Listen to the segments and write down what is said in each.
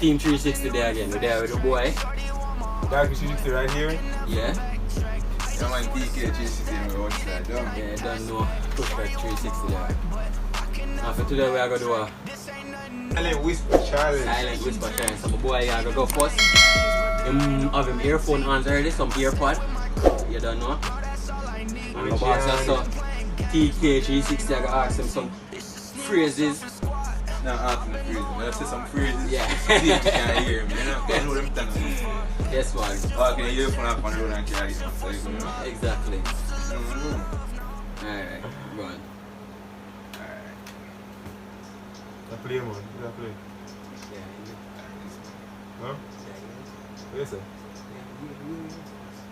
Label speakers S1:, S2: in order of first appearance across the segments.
S1: Team 360 there again. We're there with the boy.
S2: Dark 360 right here.
S1: Yeah.
S3: Yeah, man, TK 360 in the outside, don't you?
S1: Yeah, don't know. Pushback 360 there. And for today we are going to do a
S2: Silent Whisper Challenge.
S1: silent whisper challenge. So my boy are going to go first. Have him earphone on already, some earpod. You don't know. And my boss also TK 360 I got to ask him some phrases.
S3: Not asking the phrases, but I say some phrases.
S1: Yeah.
S3: You can't hear me, you know? I know them things.
S1: Yes, man.
S3: Walking in your phone up on the road and carry some stuff, you know?
S1: Exactly.
S3: Mm-hmm.
S1: Alright, go on.
S3: Alright.
S2: I play, man. I play. Huh? What you say?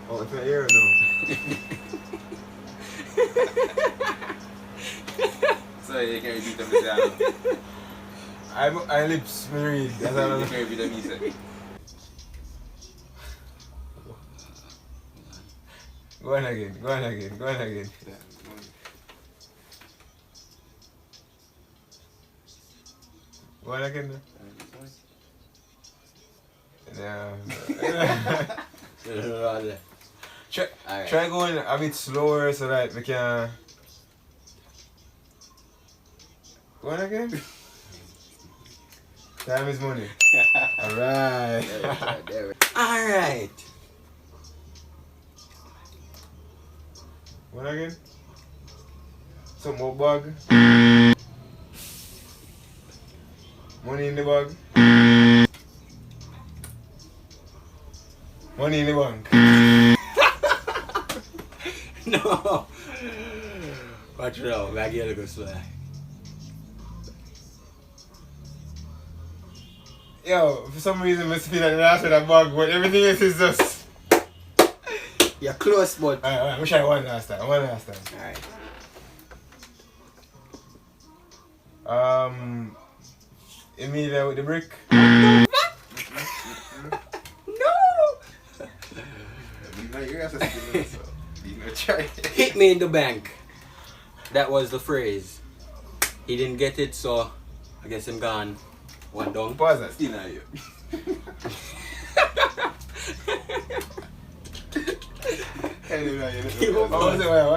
S2: Oh, it's not here no.
S3: So you can repeat them yourself.
S2: I lips me read. That's all
S3: You
S2: I
S3: can repeat them yourself.
S2: Go on again. Go on again. Go on again. Go on again. Yeah. Try going a bit slower so that we can. Go on again. Time is money. Alright.
S1: Alright.
S2: Go on again. Some more bag. Money in the bag. Money in the bank.
S1: No. Watch it out. Back here to go slow.
S2: Yo, for some reason I feel like the last of that bag, but everything else is just.
S1: You're close, but.
S2: Alright, we try one last time.
S1: Alright.
S2: Emilia with the brick.
S1: No! Hit me in the bank. That was the phrase. He didn't get it, so I guess I'm gone. One down.
S2: Pause that.
S3: Still not you.
S2: What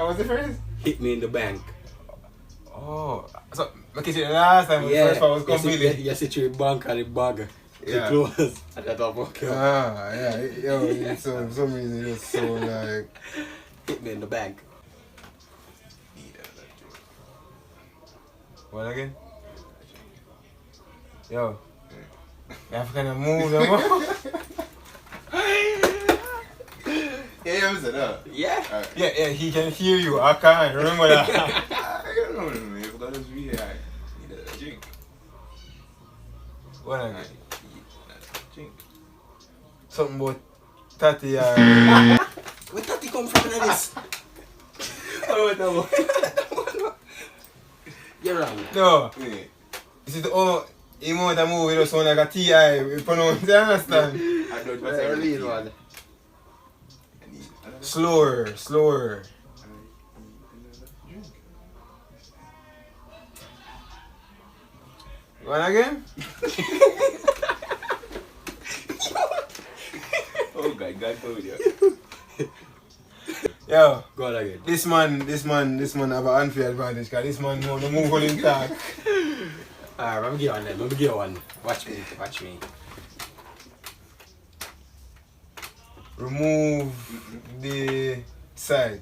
S2: was the phrase?
S1: Hit me in the bank.
S2: Oh, so okay, see, the last time the first part was completely.
S1: Yes, it's your bank and the bag.
S2: Yeah.
S1: Close. And that up, okay.
S2: Yeah, yo, so for some reason it's so like.
S1: Hit me in the bank.
S2: What again? Yo, you have to kind of move them up.
S3: Yeah, I'm saying that.
S1: Yeah.
S3: Alright.
S2: Yeah, he can hear you. I can't remember that.
S3: I don't know, man. If that is really high, need a drink.
S2: What again?
S3: Drink.
S2: Something about Tati.
S1: Where Tati come from in this?
S3: Oh, no.
S1: You're wrong.
S2: No,
S3: Wait.
S2: this is the only emote that movie that sound like a TI. You pronounce, you understand?
S3: I don't know what's
S1: Real one.
S2: Slower. One again?
S3: Oh, God told you.
S2: Yo,
S1: Go on again.
S2: this man have an unfair advantage because this man know the move on him talk.
S1: Alright, let me get on then. Let me get on. Watch me.
S2: Remove the side.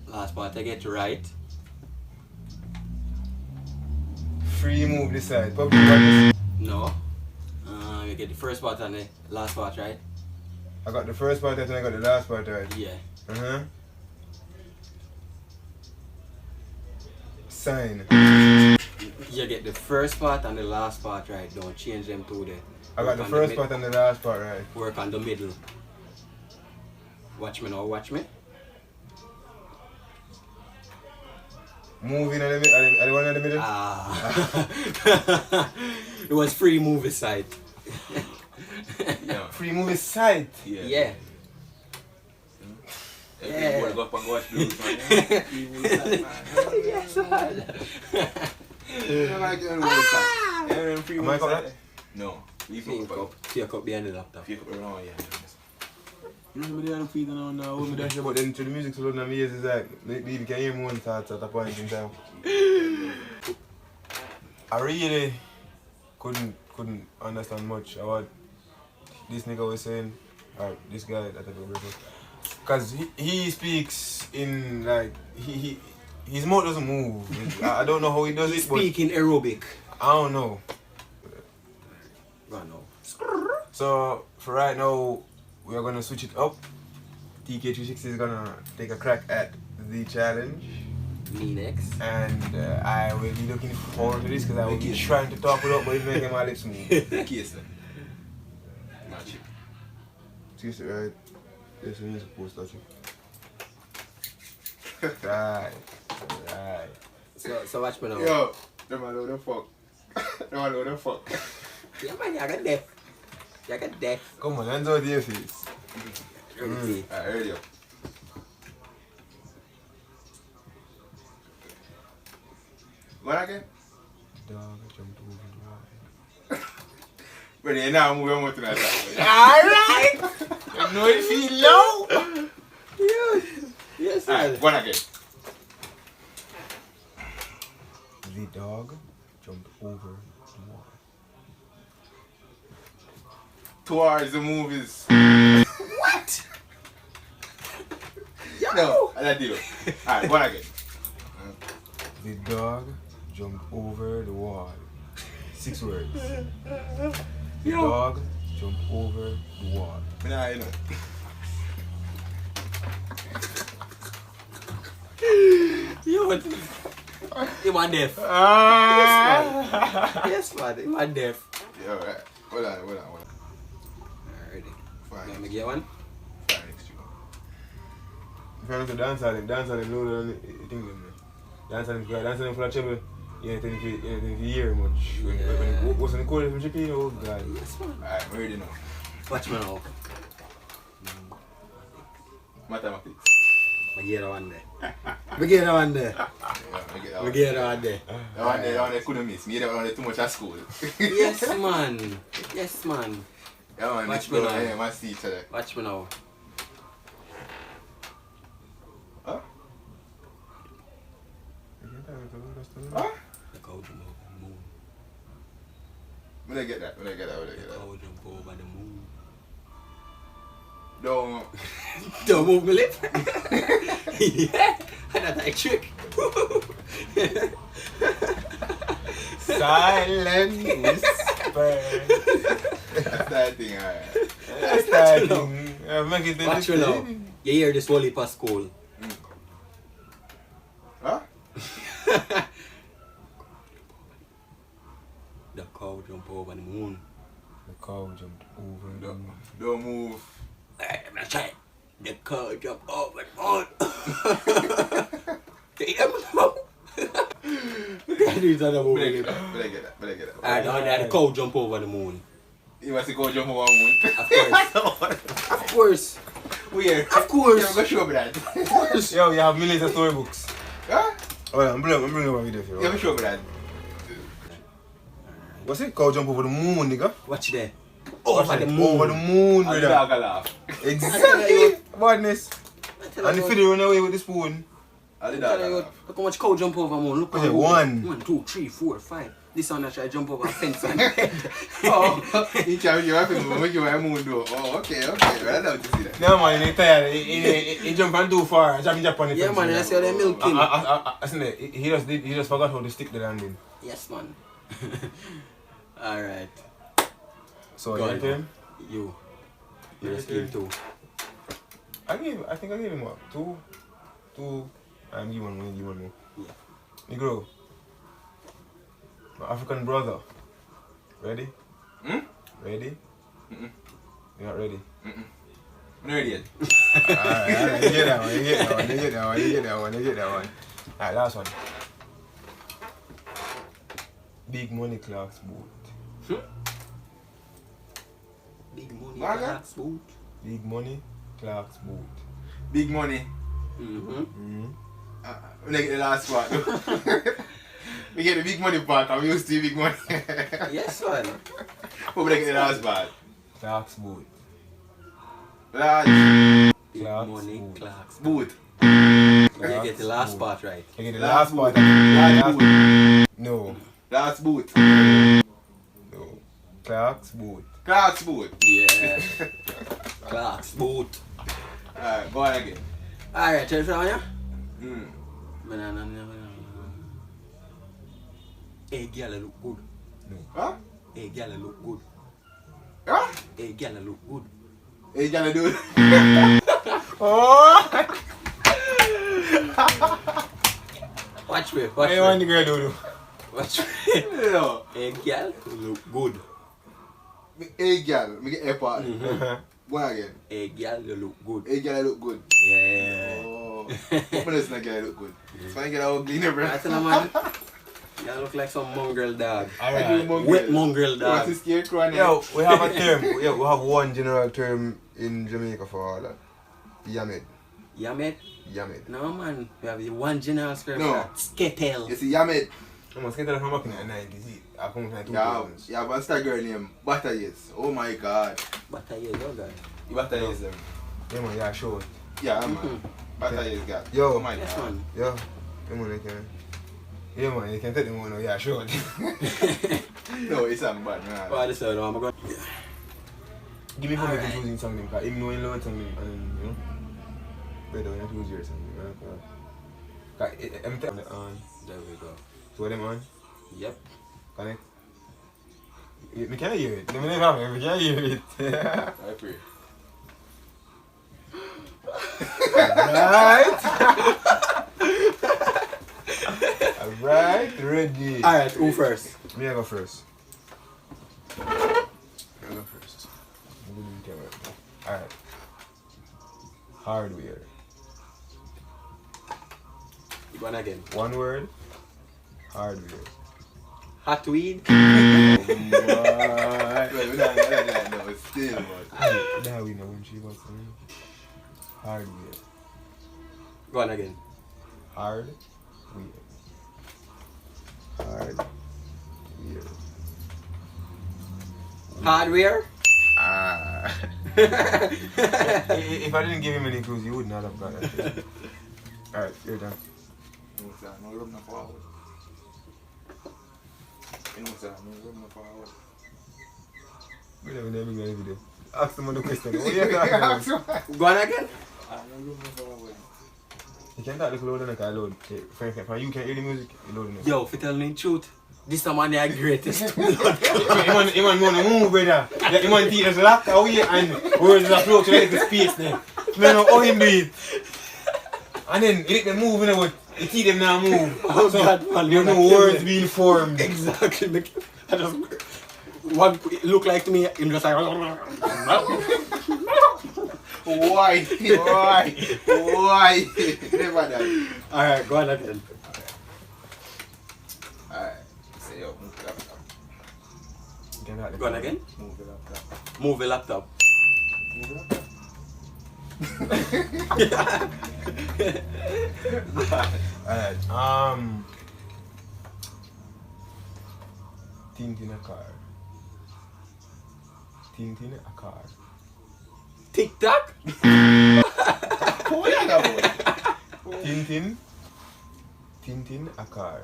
S1: Last part, I get right.
S2: Free move the side. Public practice.
S1: No. You get the first part and the last part right.
S2: I got the first part right and I got the last part right.
S1: Yeah.
S2: Sign.
S1: You get the first part and the last part right. Don't change them to the.
S2: I got the first part and the last part right.
S1: Work on the middle. Watch me now. Watch me.
S2: Move in at the one in the middle.
S1: Ah. It was free movie side.
S3: Yeah.
S2: Free move his side.
S1: Yeah.
S3: Yeah. Go up and watch Blues, man.
S1: Yes, man.
S3: You know, like, you know, free
S2: Am I
S3: moves
S2: correct?
S3: like- No.
S1: Fake up behind the laptop.
S3: Fake up around, yeah.
S2: You know, I'm feeding on now. What me dash about then to the music so long years is like, you can hear me one thoughts at a point in time. I really couldn't understand much about this nigga was saying, or this guy that I go because he speaks in like his mouth doesn't move. I don't know how he does it.
S1: Speak in aerobic.
S2: I don't know.
S1: Right now.
S2: So for right now, we are gonna switch it up. TK360 is gonna take a crack at the challenge.
S1: Me next.
S2: And I will be looking forward to this because I will be trying to talk it up, but it's making my lips move.
S3: Case then. Match it.
S2: Seriously, right? Yes, you're supposed to touch it. Right.
S1: So watch me now.
S3: Yo, them man know the fuck. Them man know the fuck.
S1: Yeah man, you got deaf. You got deaf.
S2: Come on, hands out your face.
S1: Ready?
S3: Alright, ready up. What again?
S2: Dog, I jumped over the wall.
S3: Ready, now I'm moving on to that side.
S2: Alright! You know it feel low?
S1: Yes,
S3: Alright, one again.
S2: The dog jumped over the wall.
S3: Towards the movies.
S1: What?
S2: No,
S3: I do. Alright, one again.
S2: The dog jumped over the wall. 6 words. The dog jumped over the wall.
S3: Nah, you know.
S1: You want you want deaf. Yes man, you want deaf.
S3: Yeah, alright. Hold on.
S1: Alright.
S3: Fine.
S1: Let me get one.
S3: Fine, next you.
S2: If you want to dance at him lower than the thing them. Dance at him for a trouble. Yeah, then if you hear much. When what's in the corner from Chippy, oh god.
S1: Yes man.
S3: Alright, I'm ready now.
S1: Watch me now.
S3: Mathematics.
S1: I get one there. I get one there.
S3: Yeah,
S1: I get one there.
S3: That one they couldn't miss. Me, that one they too much at school.
S1: Yes man. Yes man.
S3: That one
S1: Watch
S3: they
S1: me now.
S3: yeah, must see each other.
S1: Watch me now.
S3: Huh?
S2: Huh?
S1: The cow jump over the moon.
S3: When I get that.
S1: The cow jump over the moon.
S3: Don't.
S1: Don't move my lip. Yeah, that's a trick.
S2: Silent whisper.
S3: That's that thing, alright.
S2: That's that thing. Make it
S1: Watch me now. You hear this whole heap of school.
S3: Huh?
S1: The cow jump over the moon.
S2: The cow jumped over the moon.
S3: Don't move.
S1: Hey, I'm trying. The cow jump over the moon. Damn. These are the
S3: But I
S1: movie.
S3: get that.
S1: Alright, now the cow jump over the moon.
S3: You must go jump over one.
S1: Of course.
S3: Weird.
S1: Of course.
S3: You're going to show me that.
S2: Yo, you have millions of storybooks.
S3: Huh?
S2: Oh, I'm bringing up a video for
S3: You're
S2: you.
S3: going to show me that.
S2: What's it? Cow jump over the moon, nigga.
S1: Watch there.
S2: Over the moon,
S3: And the
S2: brother.
S3: dog will laugh.
S2: Exactly. Badness. And the fiddle run away with the spoon.
S3: And the dog will laugh.
S1: Look how much cow jump over moon. Look how
S2: Okay, 1.
S1: 1, 2, 3, 4, 5. This one that try jump over a fence and
S3: Oh, he can't give up him, make you a moon though. Oh, okay. Well, I love to see that.
S2: No man, he tired. He jumped on too far. Jump on the
S1: yeah
S2: fence,
S1: man, I see how they milk him.
S2: I seen it. He just forgot how to stick the landing.
S1: Yes man. Alright.
S2: So
S1: Go
S2: you
S1: on.
S2: reckon?
S1: You.
S2: You
S1: You just give
S2: reckon?
S1: 2.
S2: I think I gave him what? 2. I'm give one more.
S1: Yeah.
S2: Negro. My African brother. Ready? Ready? You're not ready?
S3: I'm not ready yet.
S2: Alright, you get that one. Alright, last one. Big money Clark's boot.
S1: Big money.
S3: What?
S1: Clark's boot.
S2: Big money Clark's boot.
S3: Big money.
S1: Mm-hmm.
S2: Mm-hmm.
S3: When I get the last one. We get the big money part. I'm used to big money.
S1: Yes, man.
S3: Who break the last part?
S2: Clark's boot.
S3: Large.
S1: Big
S2: Clark's
S1: money,
S2: boot.
S1: Clark's.
S3: Boot.
S1: You get the last part right.
S2: You get the last part.
S3: Large boot.
S2: No.
S3: Last boot.
S2: No. Clark's boot.
S3: Clark's boot.
S1: Yeah. Clark's boot.
S3: Alright, go on again.
S1: Alright, tell you ya?
S3: Hmm.
S1: Hey, girl, look good.
S3: Huh?
S1: Hey, girl, look good.
S3: Huh?
S1: Hey, girl, look good.
S3: Hey, gonna do it.
S2: Oh!
S1: Watch me,
S2: I
S1: watch
S2: want
S1: me.
S2: the girl to do.
S1: Watch me.
S3: No.
S1: Hey, girl, look good.
S3: Hey, girl. Me get a part. Go on again.
S1: Hey, girl, you look good.
S3: Hey, girl, look good.
S1: Yeah.
S3: Oh. Open this girl look good. It's funny get ugly, never.
S1: I tell you, man. You look like some mongrel dog.
S2: Alright.
S1: Wet mongrel
S3: What's
S1: dog.
S3: the scarecrow name?
S2: Yo, we have a term. Yeah, we have one general term in Jamaica for all that. Yamed.
S1: Yeah, mate?
S2: Yamed.
S1: No, man. We have the one general square
S3: No.
S1: for that. Sketel.
S3: You see, Yamed.
S2: I must get that from back in the 90s. I come from the
S3: Yeah,
S2: 2000s.
S3: yeah, but that girl named Butter Yes. Oh my god.
S1: But I hear your guy.
S3: Butter Yes them.
S2: Yeah, man, yeah, sure.
S3: Yeah, man. Butter Yes guy.
S2: Yo.
S3: Oh my
S1: Yes,
S3: god.
S1: man.
S2: Yeah, yeah, man, you can. Yeah, man, you can take them one. Yeah, sure.
S3: No, it's not bad, man.
S1: Well, this is what I'm going to
S2: Give me
S1: Alright.
S2: permission choosing something, because even though you learn something, and you know, better when you choose your something, right? I'm telling you,
S1: There we go.
S2: so them on,
S1: Yep.
S2: connect. Me can't hear it. Me never have it. Me can't hear it.
S3: I pray.
S2: Alright. Alright, ready.
S1: Alright, who first?
S2: Me I go first. I go first. Alright. Hardware.
S1: You going again.
S2: One word. Hardware.
S1: Hot weed.
S3: Wait, we don't know, still, but.
S2: Now we know when she was hardware.
S1: Go on again.
S2: Hardware. Hardware.
S1: Hardware.
S3: Ah.
S2: If I didn't give him any clues, you would not have got that. Alright, you're done.
S3: No, sir, no room no forward. No, sir, no room no forward.
S2: We never know the video. Ask them on the question. What are you talking about?
S1: Go on again.
S3: No room no forward.
S2: You can talk a little louder than I load. Friend, you can hear the music, you load it.
S1: Yo, if you tell me the truth, this is one of the greatest.
S2: You want to move, brother. You want to just lock away and words are flow to the space there. You know how him do it. And then you let them move, you know what? You see them now move.
S1: Oh,
S2: So,
S1: God, man,
S2: there's no
S1: man,
S2: words being formed.
S1: Exactly. I just one it look like to me. I'm just like.
S3: Why? Why? Why? Never done.
S1: All right, go on again.
S3: Alright. Say yo, move the laptop.
S2: You can talk
S1: Go on again.
S3: Move the laptop.
S1: Move the laptop.
S3: Move the laptop.
S2: Alright, tint in a car. Tint in a car.
S1: Tic tac.
S3: Who is that boy?
S2: Tintin a car.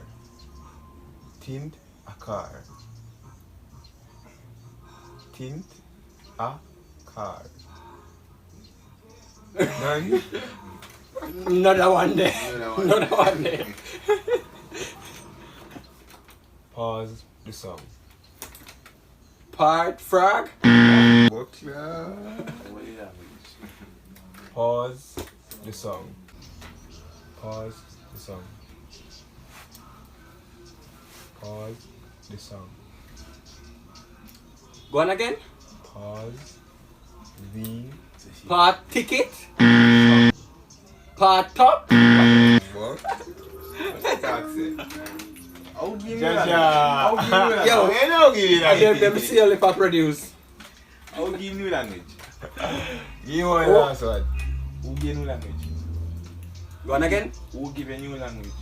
S2: Tint a car. Tint a car. None.
S1: Another one there. Another one there.
S2: Pause the song.
S1: Part frog.
S2: Pause the song. Pause the song. Pause the song.
S1: Go on again.
S2: Pause the
S1: Part ticket. Part top.
S3: What? That's it. I'll give you that. I'll give you that.
S1: Yo,
S2: I'll give you
S1: I gave them see only for produce.
S3: I'll give you language.
S2: You want
S1: Oh.
S2: to answer what?
S3: Who give you language?
S1: Go on again.
S3: Who give you new language?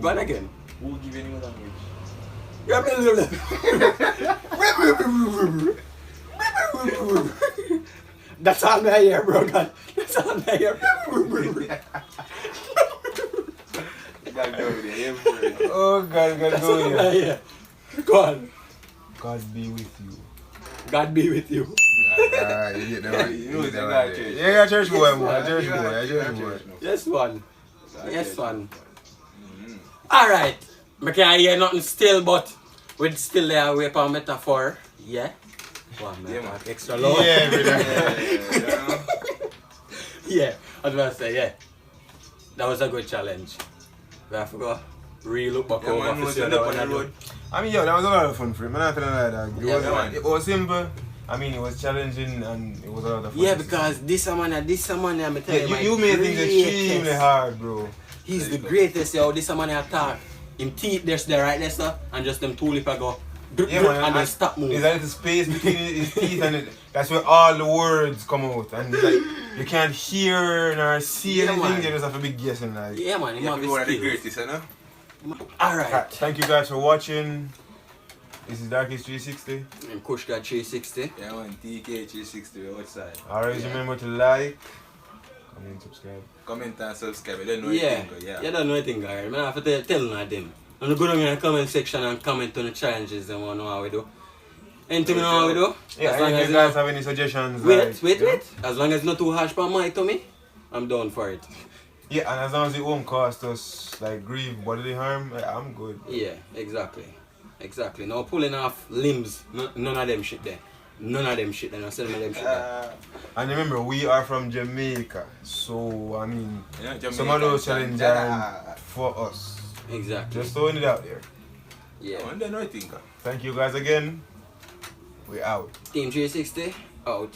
S1: Go on again.
S3: Who give you any language?
S1: That's all I hear, bro. God. That's all I hear.
S2: Oh God, God
S1: That's
S2: go
S1: all
S2: here.
S1: I hear. Go on.
S2: God be with you.
S1: God be with you.
S2: You get that one.
S3: You know it's a God church.
S2: Yeah, church boy, man. Church boy, church boy.
S1: Yes, one. Yes, one. Alright. I can't hear nothing still, but we're still there with our metaphor. Yeah? Wow, man.
S3: Yeah, man.
S1: Extra low.
S2: Yeah, brother.
S1: Yeah, I was about to say, yeah. That was a good challenge. We have to go re-look back over
S3: man,
S1: to
S3: was
S1: see
S3: on
S1: what
S3: the
S1: I do.
S3: road.
S2: I mean, yo, that was a lot of fun for him. I'm not telling you like that.
S1: Yeah,
S3: man.
S2: It was simple. I mean, it was challenging and it was a lot of fun.
S1: Yeah, because this man, I'm telling
S2: Yeah,
S1: you,
S2: you made things extremely hard, bro.
S1: He's the greatest, yo. This man attack. Him teeth there's there right there, sir, and just them two lip go.
S2: Yeah, man,
S1: And then stop moving.
S2: There's a little space between his teeth and that's where all the words come out. And it's like, you can't hear nor see
S1: Yeah,
S2: anything,
S1: man.
S2: you just have a big guessing like.
S1: Yeah, man, he
S3: Yeah,
S1: have
S3: people are the
S1: his skills.
S3: greatest, you know?
S1: Alright.
S2: Thank you guys for watching. This is Darkest 360.
S1: And Kush got 360.
S3: Yeah, man, TK360 outside.
S2: Always
S1: Yeah.
S2: remember to like, comment, subscribe.
S3: Comment and subscribe. You don't know
S1: Yeah,
S3: anything, but yeah.
S1: you don't know anything, guys. I have to tell you them. And go down in the comment section and comment on the challenges and what know how we do. Anything you know how we do?
S2: Yeah,
S1: as long
S2: and
S1: as
S2: if you
S1: you
S2: guys have any suggestions,
S1: wait,
S2: like,
S1: wait,
S2: you know?
S1: wait. As long as it's not too harsh for my tummy, I'm down for it.
S2: Yeah, and as long as it won't cost us like grief, bodily harm, I'm good.
S1: Yeah, exactly. Exactly. Now pulling off limbs, none of them shit there. None of them shit there. No send me them shit there.
S2: And remember, we are from Jamaica, so I mean,
S3: Yeah,
S2: some of those challenges are
S3: Yeah.
S2: for us.
S1: Exactly.
S2: Just throwing it out there.
S1: Yeah.
S3: I don't know anything.
S2: Thank you guys again. We out.
S1: Team 360 out.